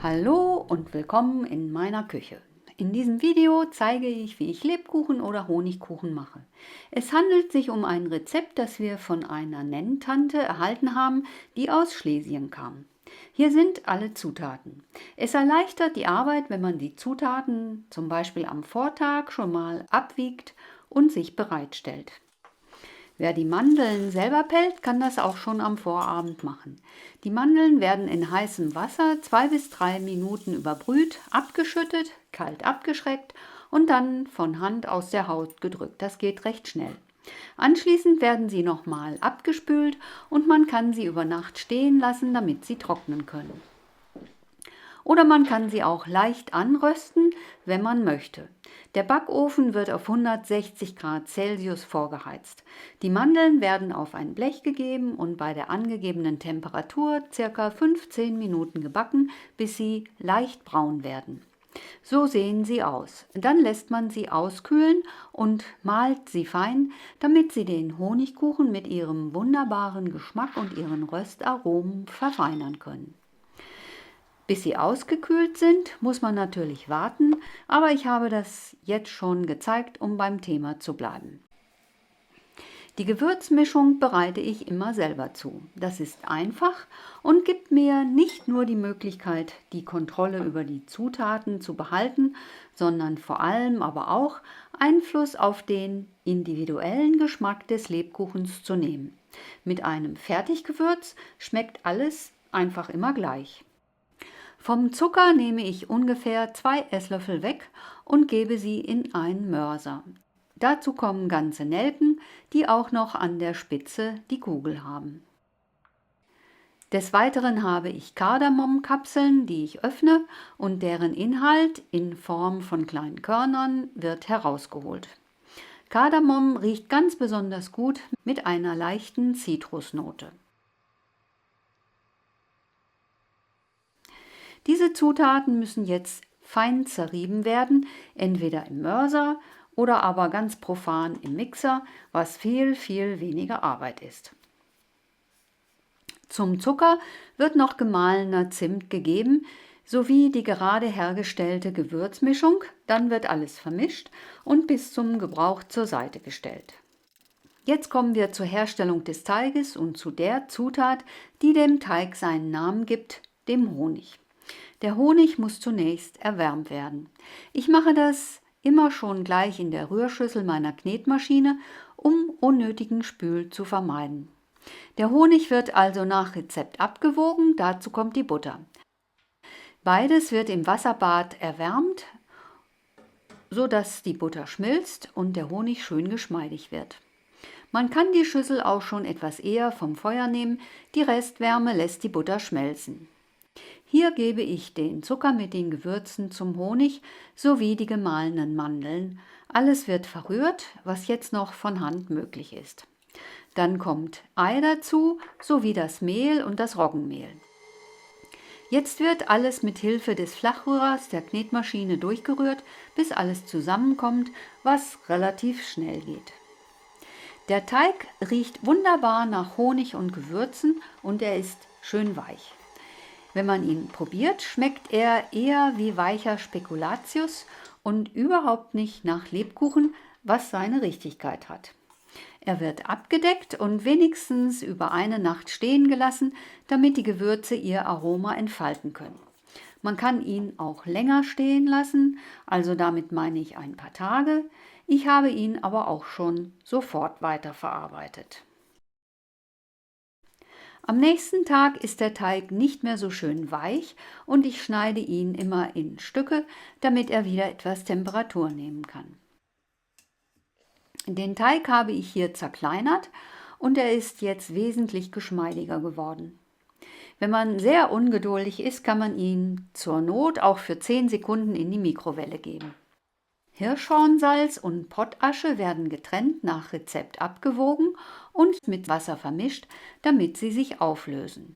Hallo und willkommen in meiner Küche. In diesem Video zeige ich, wie ich Lebkuchen oder Honigkuchen mache. Es handelt sich um ein Rezept, das wir von einer Nenntante erhalten haben, die aus Schlesien kam. Hier sind alle Zutaten. Es erleichtert die Arbeit, wenn man die Zutaten zum Beispiel am Vortag schon mal abwiegt und sich bereitstellt. Wer die Mandeln selber pellt, kann das auch schon am Vorabend machen. Die Mandeln werden in heißem Wasser 2 bis 3 Minuten überbrüht, abgeschüttet, kalt abgeschreckt und dann von Hand aus der Haut gedrückt. Das geht recht schnell. Anschließend werden sie nochmal abgespült und man kann sie über Nacht stehen lassen, damit sie trocknen können. Oder man kann sie auch leicht anrösten, wenn man möchte. Der Backofen wird auf 160 Grad Celsius vorgeheizt. Die Mandeln werden auf ein Blech gegeben und bei der angegebenen Temperatur ca. 15 Minuten gebacken, bis sie leicht braun werden. So sehen sie aus. Dann lässt man sie auskühlen und mahlt sie fein, damit sie den Honigkuchen mit ihrem wunderbaren Geschmack und ihren Röstaromen verfeinern können. Bis sie ausgekühlt sind, muss man natürlich warten, aber ich habe das jetzt schon gezeigt, um beim Thema zu bleiben. Die Gewürzmischung bereite ich immer selber zu. Das ist einfach und gibt mir nicht nur die Möglichkeit, die Kontrolle über die Zutaten zu behalten, sondern vor allem aber auch Einfluss auf den individuellen Geschmack des Lebkuchens zu nehmen. Mit einem Fertiggewürz schmeckt alles einfach immer gleich. Vom Zucker nehme ich ungefähr 2 Esslöffel weg und gebe sie in einen Mörser. Dazu kommen ganze Nelken, die auch noch an der Spitze die Kugel haben. Des Weiteren habe ich Kardamomkapseln, die ich öffne und deren Inhalt in Form von kleinen Körnern wird herausgeholt. Kardamom riecht ganz besonders gut mit einer leichten Zitrusnote. Diese Zutaten müssen jetzt fein zerrieben werden, entweder im Mörser oder aber ganz profan im Mixer, was viel weniger Arbeit ist. Zum Zucker wird noch gemahlener Zimt gegeben, sowie die gerade hergestellte Gewürzmischung, dann wird alles vermischt und bis zum Gebrauch zur Seite gestellt. Jetzt kommen wir zur Herstellung des Teiges und zu der Zutat, die dem Teig seinen Namen gibt, dem Honig. Der Honig muss zunächst erwärmt werden. Ich mache das immer schon gleich in der Rührschüssel meiner Knetmaschine, um unnötigen Spül zu vermeiden. Der Honig wird also nach Rezept abgewogen, dazu kommt die Butter. Beides wird im Wasserbad erwärmt, sodass die Butter schmilzt und der Honig schön geschmeidig wird. Man kann die Schüssel auch schon etwas eher vom Feuer nehmen, die Restwärme lässt die Butter schmelzen. Hier gebe ich den Zucker mit den Gewürzen zum Honig sowie die gemahlenen Mandeln. Alles wird verrührt, was jetzt noch von Hand möglich ist. Dann kommt Ei dazu, sowie das Mehl und das Roggenmehl. Jetzt wird alles mit Hilfe des Flachrührers der Knetmaschine durchgerührt, bis alles zusammenkommt, was relativ schnell geht. Der Teig riecht wunderbar nach Honig und Gewürzen und er ist schön weich. Wenn man ihn probiert, schmeckt er eher wie weicher Spekulatius und überhaupt nicht nach Lebkuchen, was seine Richtigkeit hat. Er wird abgedeckt und wenigstens über eine Nacht stehen gelassen, damit die Gewürze ihr Aroma entfalten können. Man kann ihn auch länger stehen lassen, also damit meine ich ein paar Tage. Ich habe ihn aber auch schon sofort weiterverarbeitet. Am nächsten Tag ist der Teig nicht mehr so schön weich und ich schneide ihn immer in Stücke, damit er wieder etwas Temperatur nehmen kann. Den Teig habe ich hier zerkleinert und er ist jetzt wesentlich geschmeidiger geworden. Wenn man sehr ungeduldig ist, kann man ihn zur Not auch für 10 Sekunden in die Mikrowelle geben. Hirschhornsalz und Pottasche werden getrennt nach Rezept abgewogen und mit Wasser vermischt, damit sie sich auflösen.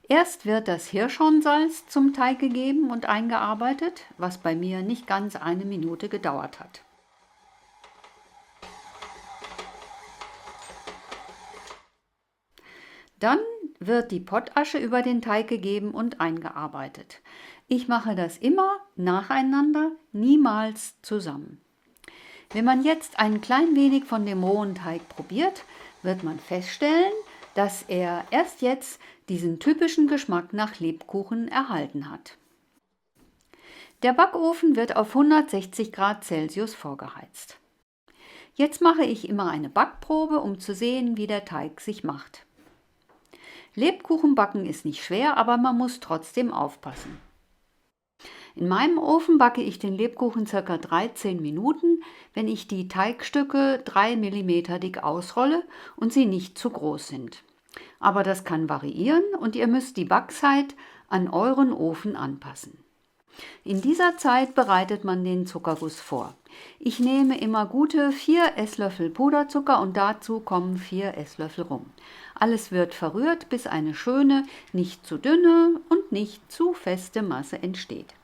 Erst wird das Hirschhornsalz zum Teig gegeben und eingearbeitet, was bei mir nicht ganz eine Minute gedauert hat. Dann wird die Pottasche über den Teig gegeben und eingearbeitet. Ich mache das immer nacheinander, niemals zusammen. Wenn man jetzt ein klein wenig von dem rohen Teig probiert, wird man feststellen, dass er erst jetzt diesen typischen Geschmack nach Lebkuchen erhalten hat. Der Backofen wird auf 160 Grad Celsius vorgeheizt. Jetzt mache ich immer eine Backprobe, um zu sehen, wie der Teig sich macht. Lebkuchen backen ist nicht schwer, aber man muss trotzdem aufpassen. In meinem Ofen backe ich den Lebkuchen ca. 13 Minuten, wenn ich die Teigstücke 3 mm dick ausrolle und sie nicht zu groß sind. Aber das kann variieren und ihr müsst die Backzeit an euren Ofen anpassen. In dieser Zeit bereitet man den Zuckerguss vor. Ich nehme immer gute 4 Esslöffel Puderzucker und dazu kommen 4 Esslöffel Rum. Alles wird verrührt, bis eine schöne, nicht zu dünne und nicht zu feste Masse entsteht.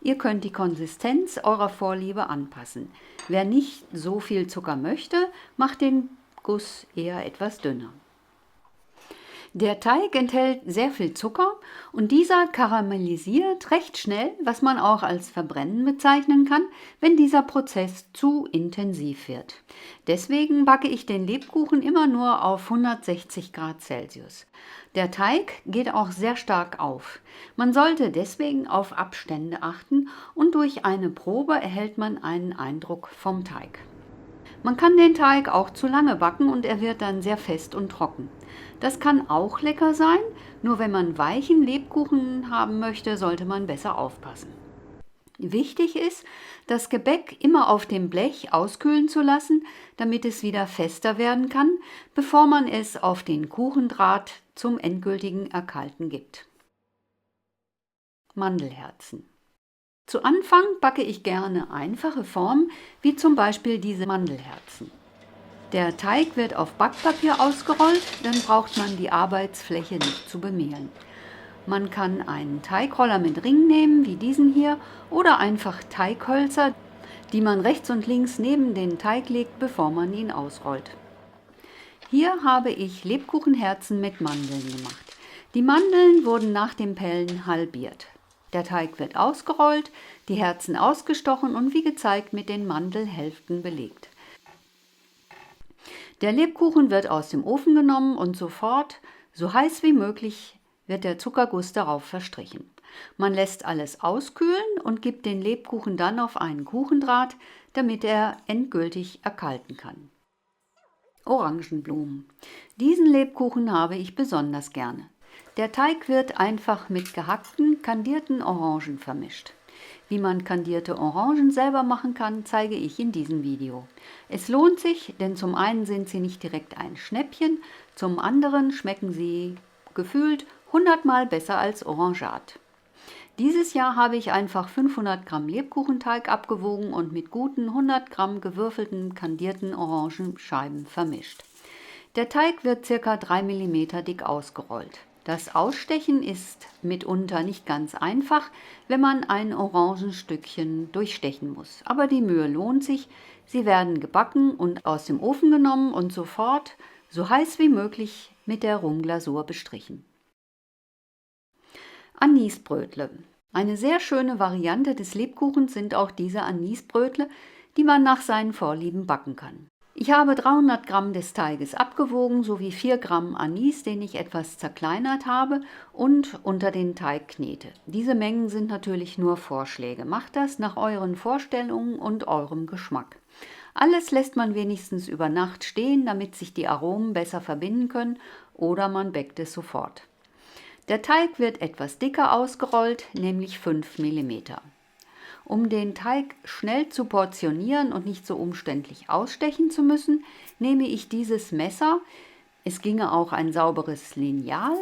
Ihr könnt die Konsistenz eurer Vorliebe anpassen. Wer nicht so viel Zucker möchte, macht den Guss eher etwas dünner. Der Teig enthält sehr viel Zucker und dieser karamellisiert recht schnell, was man auch als Verbrennen bezeichnen kann, wenn dieser Prozess zu intensiv wird. Deswegen backe ich den Lebkuchen immer nur auf 160 Grad Celsius. Der Teig geht auch sehr stark auf. Man sollte deswegen auf Abstände achten und durch eine Probe erhält man einen Eindruck vom Teig. Man kann den Teig auch zu lange backen und er wird dann sehr fest und trocken. Das kann auch lecker sein, nur wenn man weichen Lebkuchen haben möchte, sollte man besser aufpassen. Wichtig ist, das Gebäck immer auf dem Blech auskühlen zu lassen, damit es wieder fester werden kann, bevor man es auf den Kuchendraht zum endgültigen Erkalten gibt. Mandelherzen. Zu Anfang backe ich gerne einfache Formen, wie zum Beispiel diese Mandelherzen. Der Teig wird auf Backpapier ausgerollt, dann braucht man die Arbeitsfläche nicht zu bemehlen. Man kann einen Teigroller mit Ring nehmen, wie diesen hier, oder einfach Teighölzer, die man rechts und links neben den Teig legt, bevor man ihn ausrollt. Hier habe ich Lebkuchenherzen mit Mandeln gemacht. Die Mandeln wurden nach dem Pellen halbiert. Der Teig wird ausgerollt, die Herzen ausgestochen und wie gezeigt mit den Mandelhälften belegt. Der Lebkuchen wird aus dem Ofen genommen und sofort, so heiß wie möglich, wird der Zuckerguss darauf verstrichen. Man lässt alles auskühlen und gibt den Lebkuchen dann auf einen Kuchendraht, damit er endgültig erkalten kann. Orangenblumen. Diesen Lebkuchen habe ich besonders gerne. Der Teig wird einfach mit gehackten, kandierten Orangen vermischt. Wie man kandierte Orangen selber machen kann, zeige ich in diesem Video. Es lohnt sich, denn zum einen sind sie nicht direkt ein Schnäppchen, zum anderen schmecken sie gefühlt 100-mal besser als Orangeat. Dieses Jahr habe ich einfach 500 Gramm Lebkuchenteig abgewogen und mit guten 100 Gramm gewürfelten, kandierten Orangenscheiben vermischt. Der Teig wird ca. 3 mm dick ausgerollt. Das Ausstechen ist mitunter nicht ganz einfach, wenn man ein Orangenstückchen durchstechen muss. Aber die Mühe lohnt sich. Sie werden gebacken und aus dem Ofen genommen und sofort, so heiß wie möglich, mit der Rumglasur bestrichen. Anisbrötle. Eine sehr schöne Variante des Lebkuchens sind auch diese Anisbrötle, die man nach seinen Vorlieben backen kann. Ich habe 300 Gramm des Teiges abgewogen sowie 4 Gramm Anis, den ich etwas zerkleinert habe und unter den Teig knete. Diese Mengen sind natürlich nur Vorschläge. Macht das nach euren Vorstellungen und eurem Geschmack. Alles lässt man wenigstens über Nacht stehen, damit sich die Aromen besser verbinden können, oder man bäckt es sofort. Der Teig wird etwas dicker ausgerollt, nämlich 5 mm. Um den Teig schnell zu portionieren und nicht so umständlich ausstechen zu müssen, nehme ich dieses Messer, es ginge auch ein sauberes Lineal,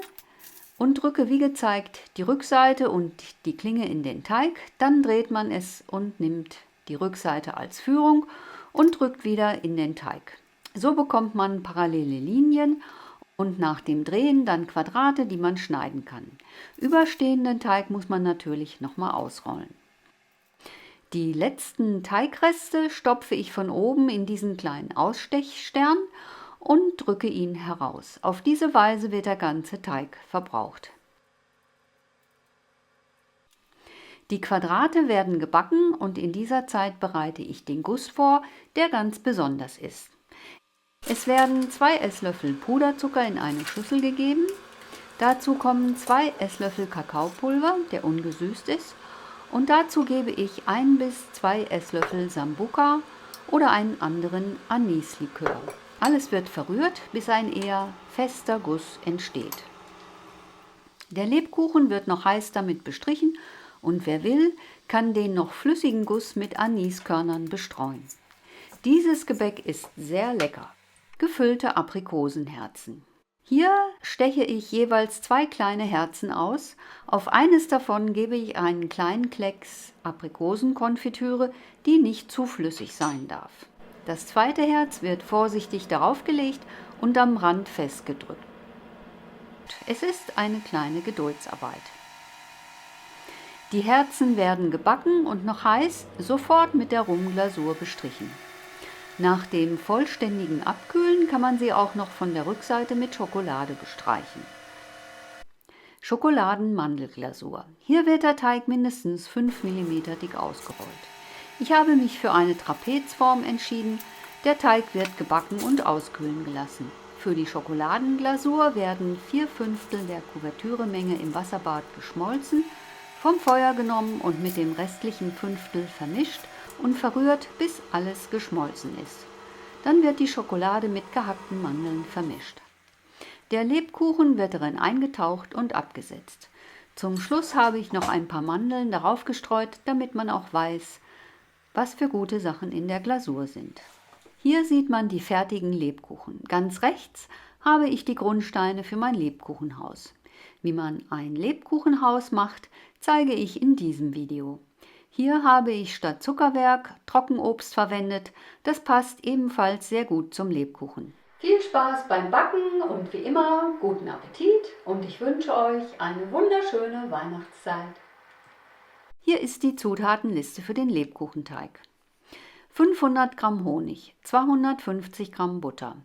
und drücke wie gezeigt die Rückseite und die Klinge in den Teig, dann dreht man es und nimmt die Rückseite als Führung und drückt wieder in den Teig. So bekommt man parallele Linien und nach dem Drehen dann Quadrate, die man schneiden kann. Überstehenden Teig muss man natürlich nochmal ausrollen. Die letzten Teigreste stopfe ich von oben in diesen kleinen Ausstechstern und drücke ihn heraus. Auf diese Weise wird der ganze Teig verbraucht. Die Quadrate werden gebacken und in dieser Zeit bereite ich den Guss vor, der ganz besonders ist. Es werden 2 Esslöffel Puderzucker in eine Schüssel gegeben. Dazu kommen 2 Esslöffel Kakaopulver, der ungesüßt ist, und dazu gebe ich 1 bis 2 Esslöffel Sambuca oder einen anderen Anislikör. Alles wird verrührt, bis ein eher fester Guss entsteht. Der Lebkuchen wird noch heiß damit bestrichen und wer will, kann den noch flüssigen Guss mit Aniskörnern bestreuen. Dieses Gebäck ist sehr lecker. Gefüllte Aprikosenherzen. Hier steche ich jeweils 2 kleine Herzen aus. Auf eines davon gebe ich einen kleinen Klecks Aprikosenkonfitüre, die nicht zu flüssig sein darf. Das zweite Herz wird vorsichtig darauf gelegt und am Rand festgedrückt. Es ist eine kleine Geduldsarbeit. Die Herzen werden gebacken und noch heiß sofort mit der Rumglasur bestrichen. Nach dem vollständigen Abkühlen kann man sie auch noch von der Rückseite mit Schokolade bestreichen. Schokoladen-Mandelglasur. Hier wird der Teig mindestens 5 mm dick ausgerollt. Ich habe mich für eine Trapezform entschieden. Der Teig wird gebacken und auskühlen gelassen. Für die Schokoladenglasur werden 4/5 der Kuvertüremenge im Wasserbad geschmolzen, vom Feuer genommen und mit dem restlichen Fünftel vermischt und verrührt, bis alles geschmolzen ist. Dann wird die Schokolade mit gehackten Mandeln vermischt. Der Lebkuchen wird darin eingetaucht und abgesetzt. Zum Schluss habe ich noch ein paar Mandeln darauf gestreut, damit man auch weiß, was für gute Sachen in der Glasur sind. Hier sieht man die fertigen Lebkuchen. Ganz rechts habe ich die Grundsteine für mein Lebkuchenhaus. Wie man ein Lebkuchenhaus macht, zeige ich in diesem Video. Hier habe ich statt Zuckerwerk Trockenobst verwendet. Das passt ebenfalls sehr gut zum Lebkuchen. Viel Spaß beim Backen und wie immer guten Appetit und ich wünsche euch eine wunderschöne Weihnachtszeit. Hier ist die Zutatenliste für den Lebkuchenteig. 500 Gramm Honig, 250 Gramm Butter,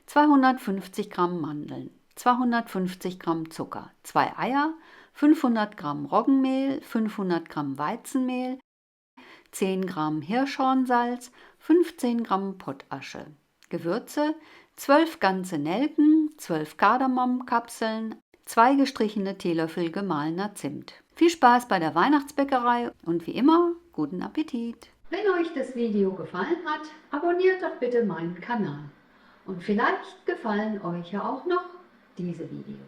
250 Gramm Mandeln, 250 Gramm Zucker, 2 Eier, 500 Gramm Roggenmehl, 500 Gramm Weizenmehl, 10 Gramm Hirschhornsalz, 15 Gramm Pottasche. Gewürze, 12 ganze Nelken, 12 Kardamomkapseln, 2 gestrichene Teelöffel gemahlener Zimt. Viel Spaß bei der Weihnachtsbäckerei und wie immer, guten Appetit! Wenn euch das Video gefallen hat, abonniert doch bitte meinen Kanal. Und vielleicht gefallen euch ja auch noch diese Videos.